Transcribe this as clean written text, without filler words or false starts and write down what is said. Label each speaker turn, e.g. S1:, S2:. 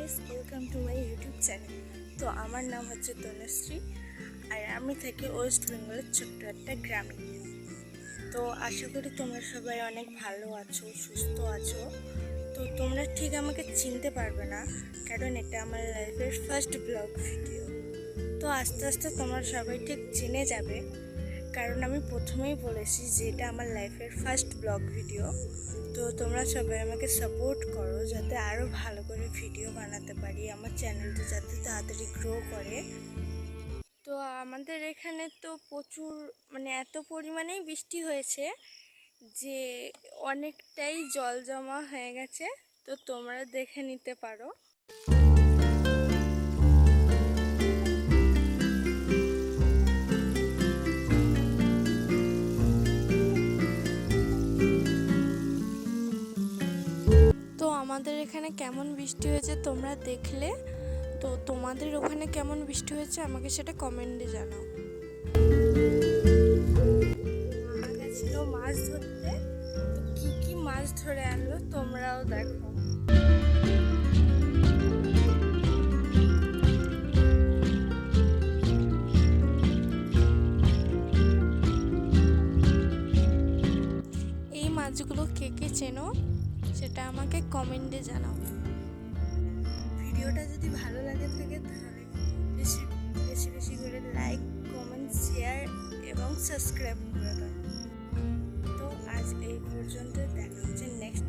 S1: Guys, welcome to my YouTube channel. তো আমার নাম হচ্ছে তনুশ্রী, আর আমি থাকি ওয়েস্ট বেঙ্গলের ছোট্ট একটা গ্রামে। তো আশা করি তোমরা সবাই অনেক ভালো আছো, সুস্থ আছো। তো তোমরা ঠিক আমাকে চিনতে পারবে না, কারণ এটা আমার লাইফের ফার্স্ট ব্লগ ভিডিও। তো আস্তে আস্তে তোমরা সবাই ঠিক চিনে যাবে, কারণ আমি প্রথমেই বলেছি যে এটা আমার লাইফের ফার্স্ট ব্লগ ভিডিও। তো তোমরা সবাই আমাকে সাপোর্ট করো, যাতে আরও ভালো করে ভিডিও বানাতে পারি, আমার চ্যানেলটা যাতে তাড়াতাড়ি গ্রো করে। তো আমাদের এখানে তো প্রচুর, এত পরিমাণেই বৃষ্টি হয়েছে যে অনেকটাই জল জমা হয়ে গেছে। তো তোমরা দেখে নিতে পারো। তো আমাদের এখানে কেমন বৃষ্টি হয়েছে তোমরা দেখলে। তো তোমাদের ওখানে কেমন বৃষ্টি হয়েছে আমাকে সেটা কমেন্টে জানাও। মা গেছিল মাছ ধরতে, তো কি কি মাছ ধরে আনলো তোমরাও দেখো। এই মাছগুলো কে কে চেনো সেটা আমাকে কমেন্টে জানাও। ভিডিওটা যদি ভালো লাগে থাকে তাহলে বেশি বেশি বেশি করে লাইক, কমেন্ট, শেয়ার এবং সাবস্ক্রাইব করে দাও। তো আজ এই পর্যন্ত, দেখা হচ্ছে নেক্সট